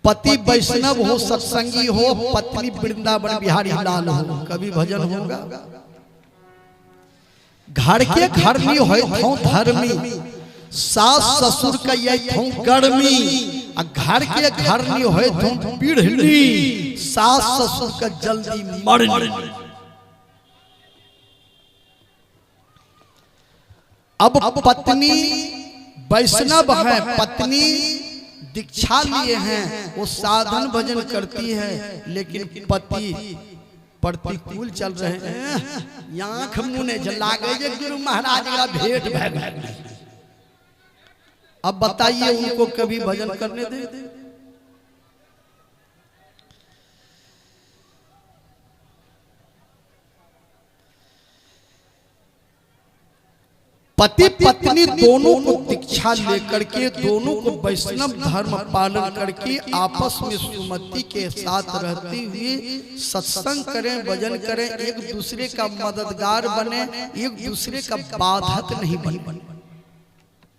पति वैष्णव हो, सत्संगी हो, पत्नी वृंदावन बिहारी लाल हो, कभी भजन होगा। घर के घर में हो धर्मी, सास ससुर का ये थो गर्मी, घर के घर में हो थो पीढ़ी, सास ससुर का जल्दी मरनी। अब पत्नी वैष्णव है, पत्नी दीक्षा लिए हैं, वो साधन भजन करती है, लेकिन पति प्रतिकूल चल रहे हैं। आंख मुने लागे गुरु महाराज का भेंट भैग। अब बताइए उनको कभी भजन करने दे? पति पत्नी दोनों को दीक्षा लेकर के, दोनों को वैष्णव धर्म पालन करके आपस में सुमति के साथ रहते हुए सत्संग करें, भजन करें, एक दूसरे का मददगार बने, एक दूसरे का बाधक नहीं बने।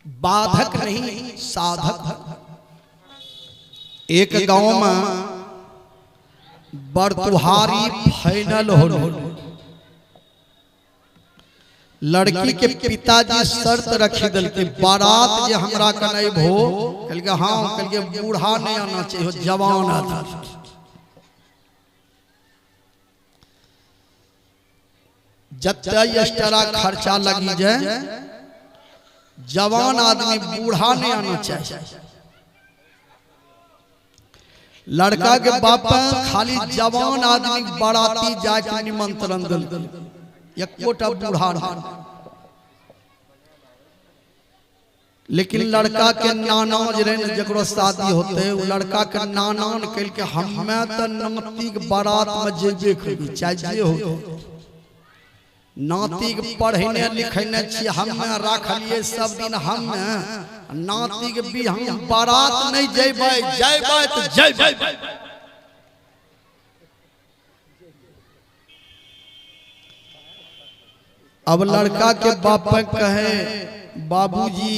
बाधक नहीं, साधक। एक गांव में बरतुहारी फाइनल हो, लड़की के पिताजी शर्त रखी दल के बारात जे हमरा का नहीं भो, कल के हाँ, कल के बूढ़ा नहीं आना चाहिए, जवान आता। जत्ता एक्स्ट्रा खर्चा लगी जाए, जवान आदमी, बूढ़ा नहीं आना चाहिए। लड़का के बाप खाली जवान आदमी बाराती जाके निमंत्रण दल, एक कोटा बूढ़ा। लेकिन लड़का के नाना जरे जकरो शादी होते, लड़का के नाना कल के हमें तो नाती के बारात में जेबे खबी चाहिए हो, नाती के पढ़ने लिखने छी हमें रखलिए सब दिन, हम नाती के भी हम बारात नहीं जेबै, जेबै तो जेबै। अब लड़का के बाप कहे बाबूजी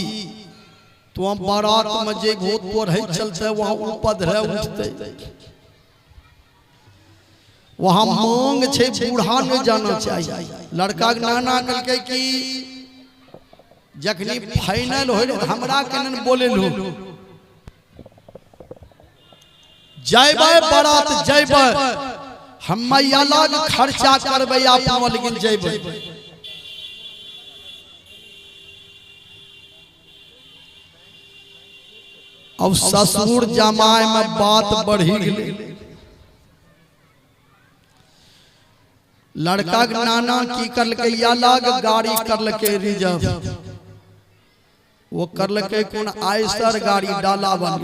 तुम बारात में जेबो तो रह चलते, वहां उपद्रव उठते, वहां मांग छे, बूढ़ा नहीं जाना चाहिए। लड़का के नाना कहलकै कि जखनी फाइनल हो हमरा केन बोले लो, जयबै बारात जयबै, हम अलग खर्चा करबै, आप लेकिन जयबै। अब ससुर जमाई में बात बढ़ी गई। लड़का के नाना की करलके, अलग गाड़ी करलके रिजर्व, वो करलके कौन आयसर गाड़ी डाला बन,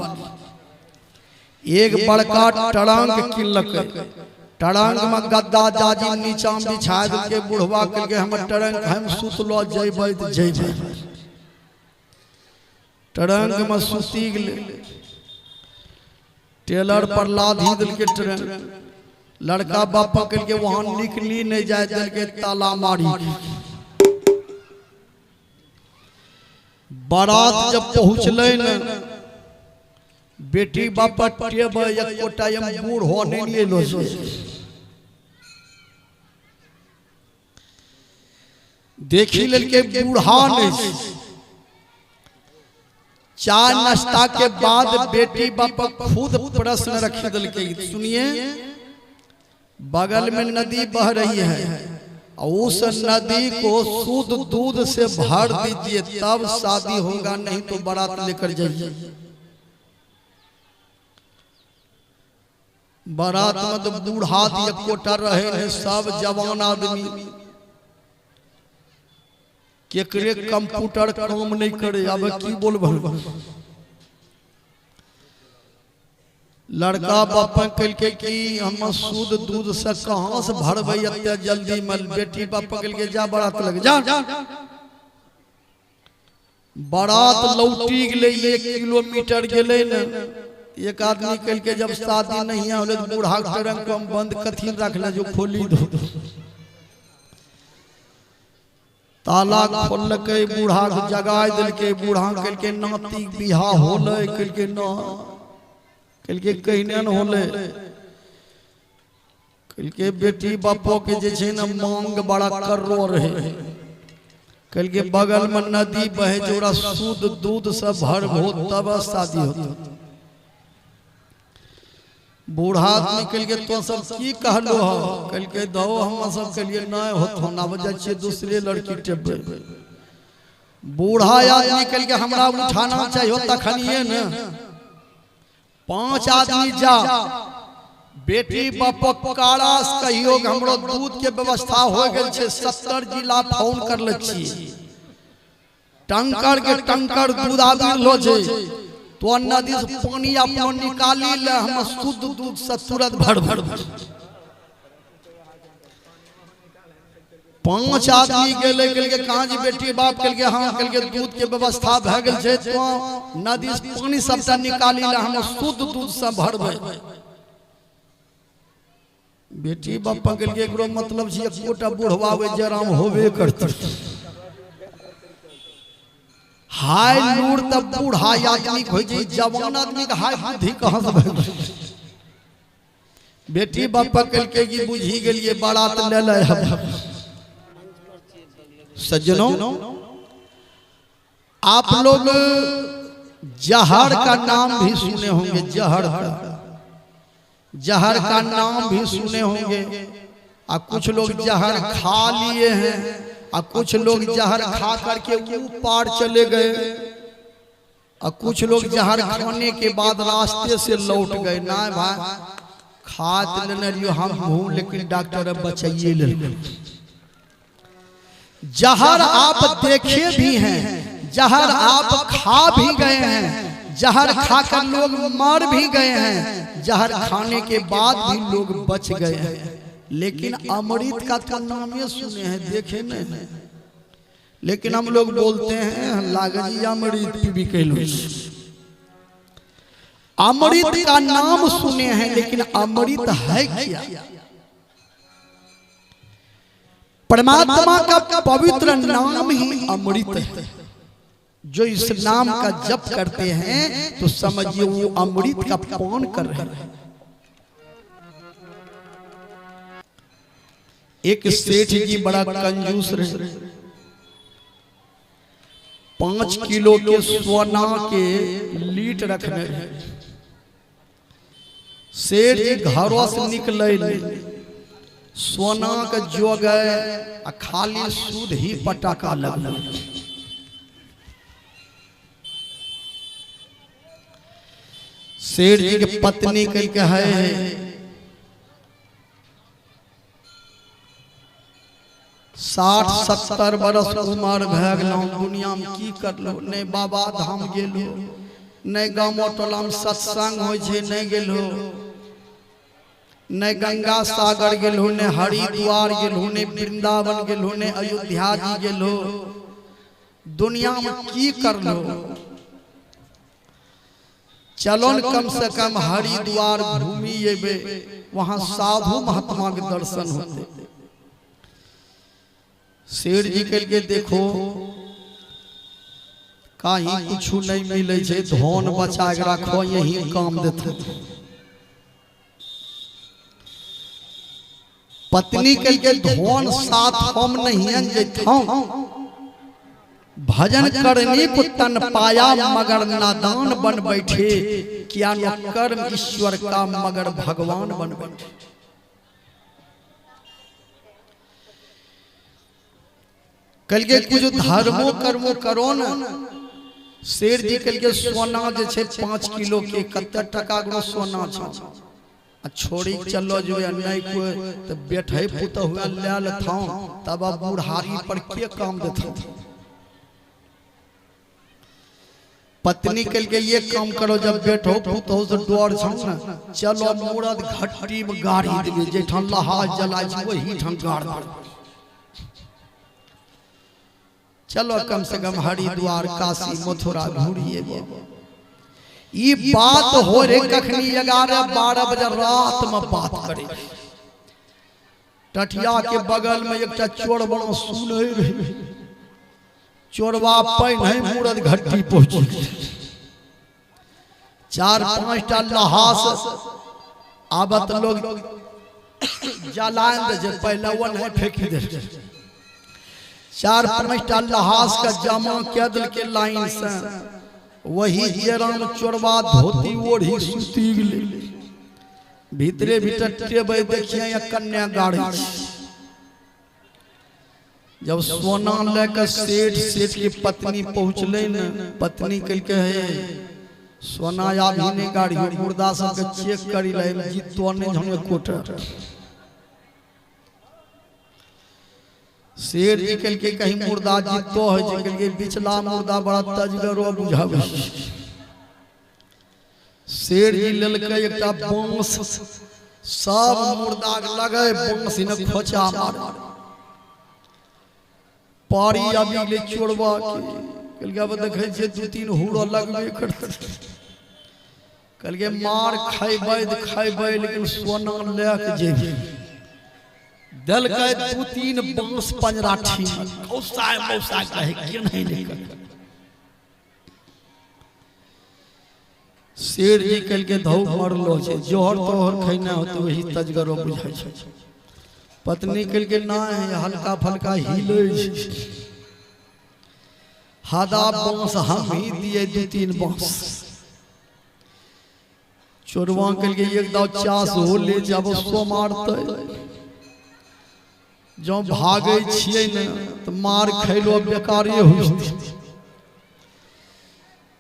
एक बड़का टरंग किनलके, टरंग में गद्दा जाजी नीचा बिछा के बुढ़वा करके हम टरंग हम सुतलो जइबै त जइबै। टरंग में सुती गेले, टेलर पर लाधी दिल के टरंग, लड़का बाप पकड़ के वहां निकली नहीं जाए, दिल के ताला मारी। बारात जब पहुंचले न, बेटी बाप टेब एक कोटा बूढ़ होने लिए लो, देखी ललके बूढ़ा नहीं। चाय नाश्ता के बाद बेटी बाप खुद प्रश्न रख दल के, सुनिए बगल में नदी बह रही है, उस नदी को शुद्ध दूध से भर दीजिए तब शादी होगा, नहीं तो बारात लेकर जाइए। बारात में तो बूढ़ा एक कोटा रहे हैं, सब जवान आदमी, केकरे कंप्यूटर काम नहीं करे। अब की बोलबो, लड़का बाप कल के कि हम शुद्ध दूध से कहां से भरबै इतने जल्दी मल। बेटी बाप कल के जा बारात लग जा, बारात लौटी गेले 1 किलोमीटर गेले न। एक आदमी कल के जब शादी नहीं होले तो बूढ़ा टरंग को हम बंद कथी रखना, जो खोली दो, ताला खोल के बूढ़ा को जगा दिल के। बूढ़ा कल के नाती बिहा होले, कल के ना कल के कहने न होले, कल के बेटी बापो के जे छे न मांग बड़ा कर रो रहे। कल के बगल में नदी बहे जोरा शुद्ध दूध से भर भो तब शादी होता। बूढ़ा आदमी कल के तो सब की कहलो हो, कल के दो हम सब के लिए न होतो ना वजह से दूसरे लड़की टेबे। बूढ़ा आदमी कल के हमरा उठाना चाहिए तखनिए न। 5 आदमी जा बेटी बाप कारास कहियो हमरो दूध के व्यवस्था हो गेल छे। 70 जिला फोन कर ले छी, टंकर के टंकर दूध आबि लो छे। तो नदी से पानी अपन निकाली ले, हम शुद्ध दूध से तुरंत भर भर 5 आदमी गेले के कहां जी बेटी बाप के हां के दूध के व्यवस्था भ गेल छे। तो नदी से पानी सबटा निकाली ले, हम शुद्ध दूध से भरबे। बेटी बाप के लिए एकरो मतलब छै एकोटा बुढ़वावे जराम होबे करते। हाय लूर तब बूढ़ा आदमी खोई जे जवान आदमी के हाय बुद्धि कहां से भइल। बेटी बाप के की बुझी गेलिए बारात ले ले। सज्जनों, आप लोग जहर का नाम भी सुने होंगे, जहर का नाम भी सुने होंगे। और कुछ लोग जहर खा लिए हैं, और कुछ लोग जहर खा करके ऊपर चले गए, और कुछ लोग जहर खाने के बाद रास्ते से लौट गए। ना भाई खा लेने रहियो हम हूं, लेकिन डॉक्टर बचाइए ले। जहर आप देखे भी हैं, जहर आप खा भी गए हैं, जहर खाकर लोग मर भी गए हैं, जहर खाने के बाद भी लोग बच गए हैं। लेकिन अमृत का तो नाम ये सुने हैं, देखे नहीं। लेकिन हम लोग बोलते हैं लागजी अमृत पीबी के लो। अमृत का नाम सुने हैं, लेकिन अमृत है क्या? परमात्मा का पवित्र नाम ही अमृत है। जो इस नाम का जप करते हैं तो समझिए वो अमृत का पान कर रहे हैं। एक सेठ जी बड़ा कंजूस रहे, 5 किलो के सोना के लीट रखने। सेठ जी घरों से निकले सोना के जोग खाली सूद ही पटाखा लगल। सेठ जी के पत्नी कह है 60-70 बरस उम्र भए गेलौं, दुनिया में की करलो? नहीं बाबा धाम गेलो, नहीं गाँव टोला में सत्संग हो नहीं गेलो, नहीं गंगा सागर गेलो, नहीं हरिद्वार गेलो, नहीं वृंदावन गेलो, नहीं अयोध्या जी गेलो। दुनिया में की करलो? चलो न कम से कम हरिद्वार घूमी एबे, वहां साधु महात्मा के दर्शन होते। शेर जी के देखो कहीं कुछ नहीं मिले छे, धन बचा के रखो यही काम देते। पत्नी के धन साथ हम नहीं जेठौ, भजन करने को तन पाया मगर नादान बन बैठे, क्या न कर्म ईश्वर का मगर भगवान बन बैठे। कल के कुछ धर्मो कर्मो करो न। शेर जी कल के सोना जे छे 5 किलो के कते टका गो सोना छ। छोड़ी चलो जो नहीं कोई तो बैठे पुत हुआ ले लेता तब बूढ़ारी पर के काम देता। पत्नी कल के ये काम करो, जब बैठो पुत हो तो डर छ न, चलो मूरत घट्टी में गाड़ी देबे, जेठन लहा जलाय छ वही ठन गाड़ दे। चलो कम से कम हरिद्वार काशी मथुरा घूरिए। ये बात हो रे कखनी 11-12 बजे रात में बात करे। टटिया के बगल में एक चोर बड़ो सुने रहे, चोरवा पैन है मूरत घट्टी पहुंची। चार पांच टा लहास आबत लोग जलाएं दे पहले वन है फेंक दे। चार पांच टा लहास का जमा क्या दिल के लाइन से वही जराम चोरवा धोती ओढ़ी सुती गले भीतरे भीतर टेबे देखिए या कन्या गाड़ी। जब सोना लेकर सेठ की पत्नी पहुंचले न पत्नी कल के है सोना या भी ने गाड़ी मुर्दा सब के चेक करी ले जी तो ने झने कोट। सेठ जी कल के कहीं मुर्दा जी तो है जी कल के बिचला मुर्दा बड़ा तजगरो बुझावे। सेठ जी ललके एकटा बांस सब मुर्दा लगे बांस ने खोचा मार पारी अभी ले चोरवा के कल के देखे जे दू तीन हुड़ो लगबे करते कल के मार खाइबे लेकिन सोना लेके जेबे दल के दू तीन बांस पंजराठी कौसा मौसा कहे के नहीं कर। शेर जी कल के धौ मरलो छे जोहर तोहर खैना होते वही तजगरो बुझाई छे। पत्नी कल के ना है हल्का फल्का हिले हादा बांस हम ही दिए दू तीन बांस चोरवा कल के एक दाव चास हो ले जब सो मारते जो भागे छिए न तो मार खैलो बेकारे हो।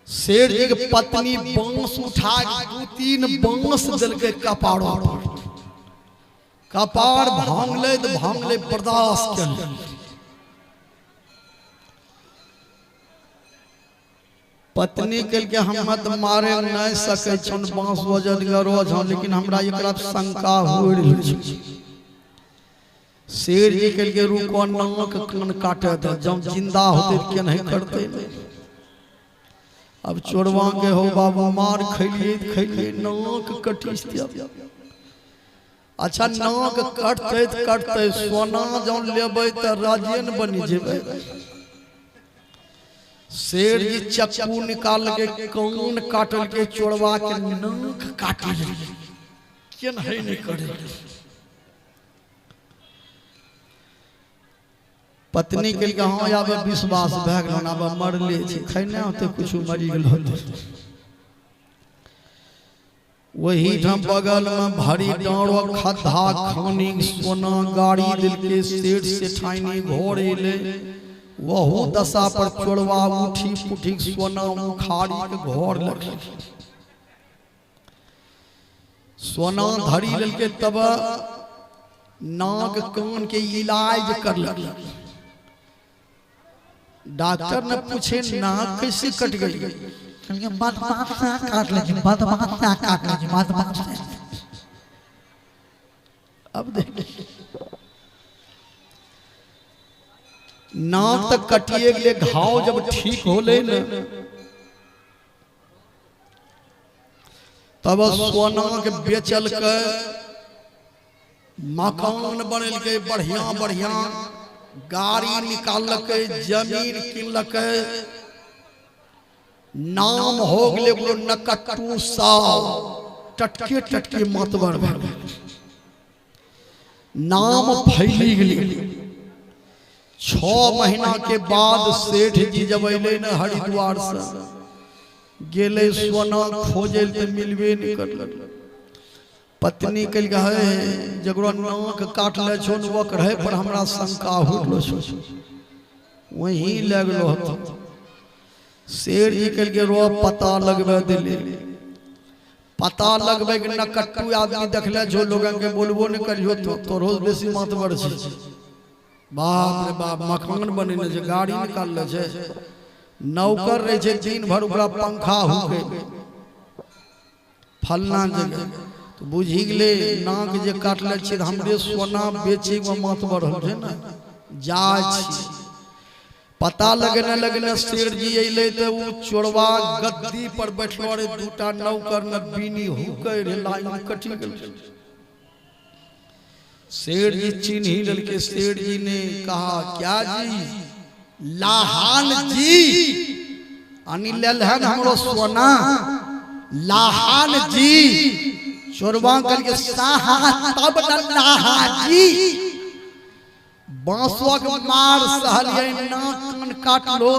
शेर जी के पत्नी बांस उठा दू तीन बांस दिल के कपाड़ों पर कपाड़ भांगले तो भांगले बर्दाश्त कर। पत्नी कल के हम मत मारे नहीं सके छन बांस वजन गरो छ लेकिन हमरा एकरा शंका होड़ छै। शेर जी कल के रुको नाक कान काटे दे जब जिंदा होते के नहीं करते। अब चोरवा के हो बाबू मार खैलिए नाक कटिस दिया। अच्छा नाक कटते सोना जो लेबे त राजेन बनी जेबे। शेर जी चक्कू निकाल के कान काटल के चोरवा के नाक काटे के नहीं करे। पत्नी के लिए हाँ आबे विश्वास भए गेल अब मरले छै खैना होते कुछ मरी गेल होते। वही ठाम बगल में भारी डाँड़ो खद्धा खानी सोना गाड़ी दिल के सेठ से ठानी घोर ले वहू दशा पर चोरवा उठी पुठी सोना उखाड़ी के घर लगे सोना धरी लेल के तब नाक कान के इलाज कर लगे। डॉक्टर ने पूछे नाक कैसे कट गई अब देखिए नाक तक कटिए के लिए घाव जब ठीक हो ले न तब सोना के बेचल के मकान बनल के बढ़िया बढ़िया गाड़ी निकाल के जमीन किनलक नाम हो गए बोलो नकट्टू साव टटके टटके मतबर नाम फैली गई। 6 महीना के बाद सेठ जी जब अले न हरिद्वार से गेले सोना खोजे तो मिलबे नहीं कर। पत्नी कल है जगरो नाक काट ले छो वो रहे पर हमरा शंका होलो छो वही लगलो हतो। शेर जी कल के रो पता लगबे दिले पता लगबे कि नकट्टू आदमी देखले जो लोगन के बोलबो न करियो तो रोज बेसी मतबर छै। बाप रे बाप मकान बने न जे गाड़ी निकाल ले छै नौकर रहे छै दिन भर ओकरा पंखा होके फलना जगह तो बुझी गए नाक जे काटले छी हमरे सोना बेचे में मतबर हो छै न जा छी। पता लगने शेर जी अले तो वो चोरवा गद्दी पर बैठलो रे दूटा नौकर न बीनी हुके रे लाइन कटि गेल। शेर जी चिन्ह लेल के शेर जी ने कहा क्या जी लाहान जी अनिल है हमरो सोना लाहान जी चोरवा करके साहा तब न लाहा जी बांसुआ के मार सहलिए नाक कान काट लो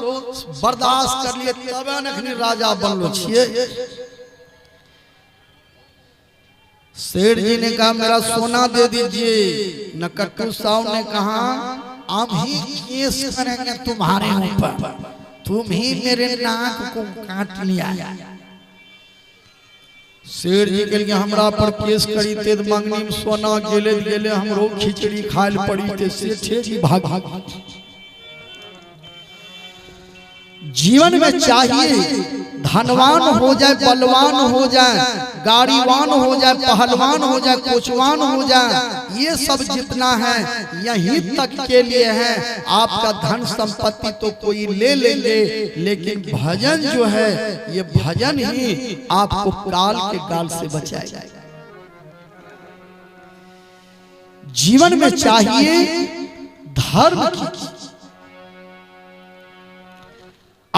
बर्दाश्त कर लिए तब अखनी राजा बनलो छिए। सेठ जी ने कहा मेरा सोना दे दीजिए। नकट्टू साहब ने कहा अब ही केस करेंगे तुम्हारे ऊपर, तुम ही मेरे नाक को काट लिया। सेठ जी के लिए हमरा पर केस करी ते मंगनी में सोना गेले गेले हमरो खिचड़ी खाइल पड़ी ते सेठे जी भाग। जीवन में चाहिए धनवान हो जाए, बलवान हो जाए, गाड़ीवान हो जाए, पहलवान हो जाए, कोचवान हो जाए, ये सब जितना है यहीं तक के लिए है। आपका धन संपत्ति तो कोई ले लेंगे, लेकिन भजन जो है ये भजन ही आपको काल के गाल से बचाएगा। जीवन में चाहिए धर्म की